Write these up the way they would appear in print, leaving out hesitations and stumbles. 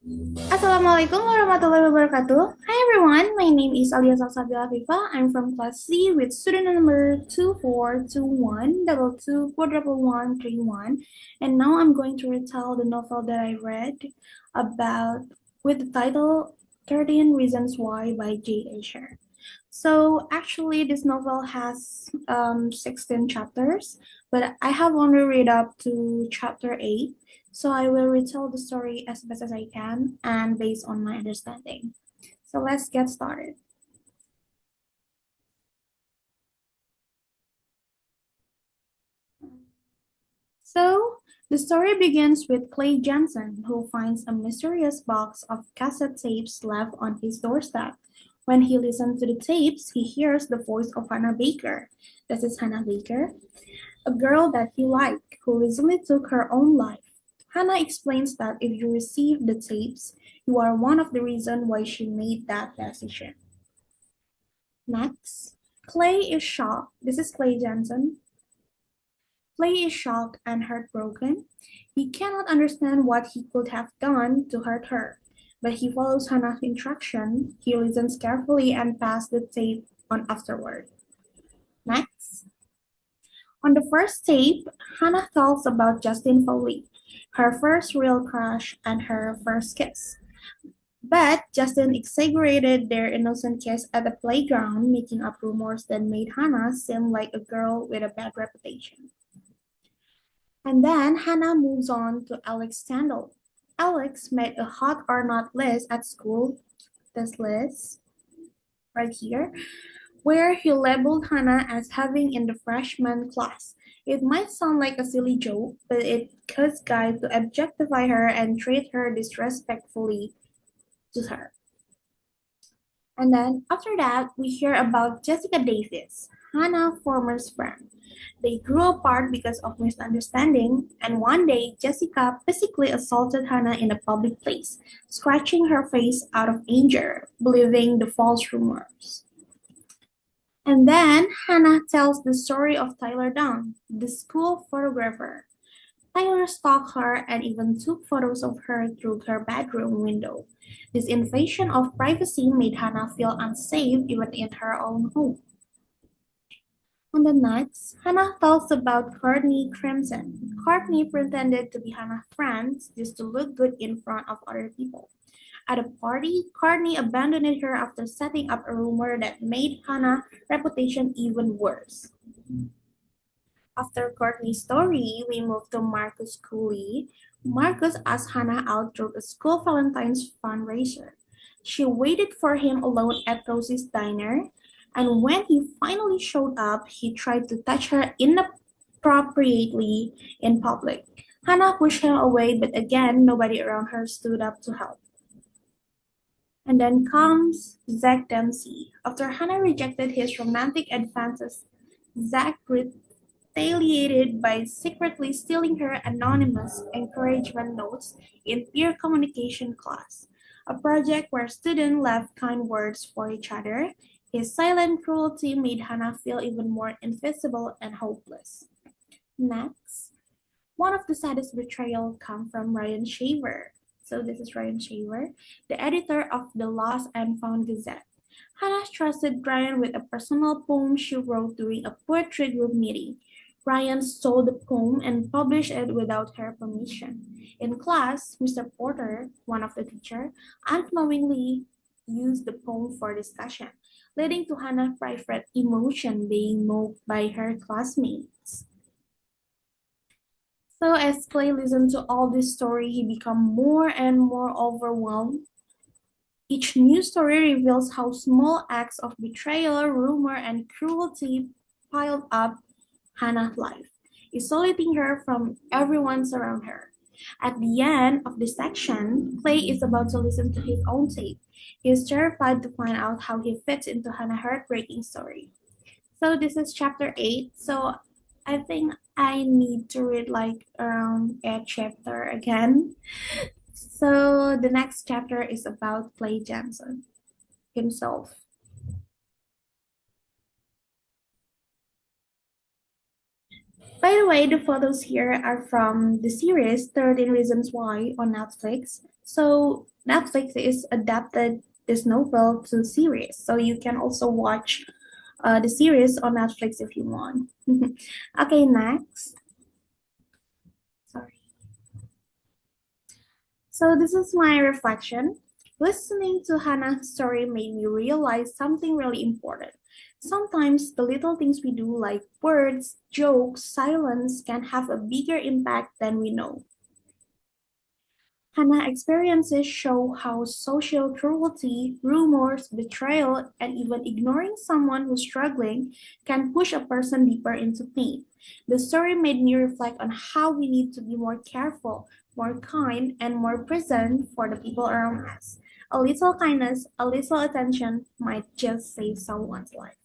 Assalamualaikum warahmatullahi wabarakatuh. Hi everyone, my name is Aliya Salsabila Afifah. I'm from class C with student number 2421224131, and now I'm going to retell the novel that I read about with the title 13 Reasons Why by J. Asher. So actually, this novel has 16 chapters, but I have only read up to chapter 8. So I will retell the story as best as I can and based on my understanding. So let's get started. So the story begins with Clay Jensen, who finds a mysterious box of cassette tapes left on his doorstep. When he listens to the tapes, he hears the voice of Hannah Baker. This is Hannah Baker, a girl that he liked, who recently took her own life. Hannah explains that if you receive the tapes, you are one of the reasons why she made that decision. Next, Clay is shocked. This is Clay Jensen. Clay is shocked and heartbroken. He cannot understand what he could have done to hurt her, but he follows Hannah's instruction. He listens carefully and passes the tape on afterward. Next. On the first tape, Hannah tells about Justin Foley, her first real crush and her first kiss. But Justin exaggerated their innocent kiss at the playground, making up rumors that made Hannah seem like a girl with a bad reputation. And then Hannah moves on to Alex Standall. Alex made a hot or not list at school, this list right here, where he labeled Hannah as having in the freshman class. It might sound like a silly joke, but it caused guys to objectify her and treat her disrespectfully to her. And then after that, we hear about Jessica Davis, Hannah's former friend. They grew apart because of misunderstanding, and one day Jessica physically assaulted Hannah in a public place, scratching her face out of anger, believing the false rumors. And then Hannah tells the story of Tyler Dunn, the school photographer. Tyler stalked her and even took photos of her through her bedroom window. This invasion of privacy made Hannah feel unsafe even in her own home. On the next, Hannah tells about Courtney Crimson. Courtney pretended to be Hannah's friend just to look good in front of other people. At a party, Courtney abandoned her after setting up a rumor that made Hannah's reputation even worse. After Courtney's story, we move to Marcus Cooley. Marcus asked Hannah out through a school Valentine's fundraiser. She waited for him alone at Rosie's diner, and when he finally showed up, he tried to touch her inappropriately in public. Hannah pushed him away, but again, nobody around her stood up to help. And then comes Zach Dempsey. After Hannah rejected his romantic advances, Zach retaliated by secretly stealing her anonymous encouragement notes in peer communication class, a project where students left kind words for each other. His silent cruelty made Hannah feel even more invisible and hopeless. Next, one of the saddest betrayals come from Ryan Shaver. So this is Ryan Shaver, the editor of the Lost and Found Gazette. Hannah trusted Ryan with a personal poem she wrote during a poetry group meeting. Ryan stole the poem and published it without her permission. In class, Mr. Porter, one of the teachers, unknowingly used the poem for discussion, leading to Hannah's private emotion being mocked by her classmates. So as Clay listened to all this story, he became more and more overwhelmed. Each new story reveals how small acts of betrayal, rumor, and cruelty piled up Hannah's life, isolating her from everyone around her. At the end of this section, Clay is about to listen to his own tape. He is terrified to find out how he fits into Hannah's heartbreaking story. So this is chapter 8. So I think I need to read like around a chapter again. So the next chapter is about Clay Johnson himself. By the way, the photos here are from the series 13 Reasons Why on Netflix. So Netflix is adapted this novel to series. So you can also watch the series on Netflix if you want. Okay, next. Sorry. So this is my reflection. Listening to Hannah's story made me realize something really important. Sometimes the little things we do, like words, jokes, silence, can have a bigger impact than we know. Hannah experiences show how social cruelty, rumors, betrayal, and even ignoring someone who's struggling can push a person deeper into pain. The story made me reflect on how we need to be more careful, more kind, and more present for the people around us. A little kindness, a little attention might just save someone's life.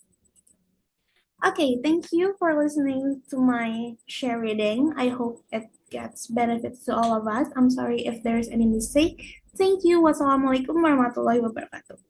Okay, thank you for listening to my share reading. I hope it gets benefits to all of us. I'm sorry if there's any mistake. Thank you. Wassalamualaikum warahmatullahi wabarakatuh.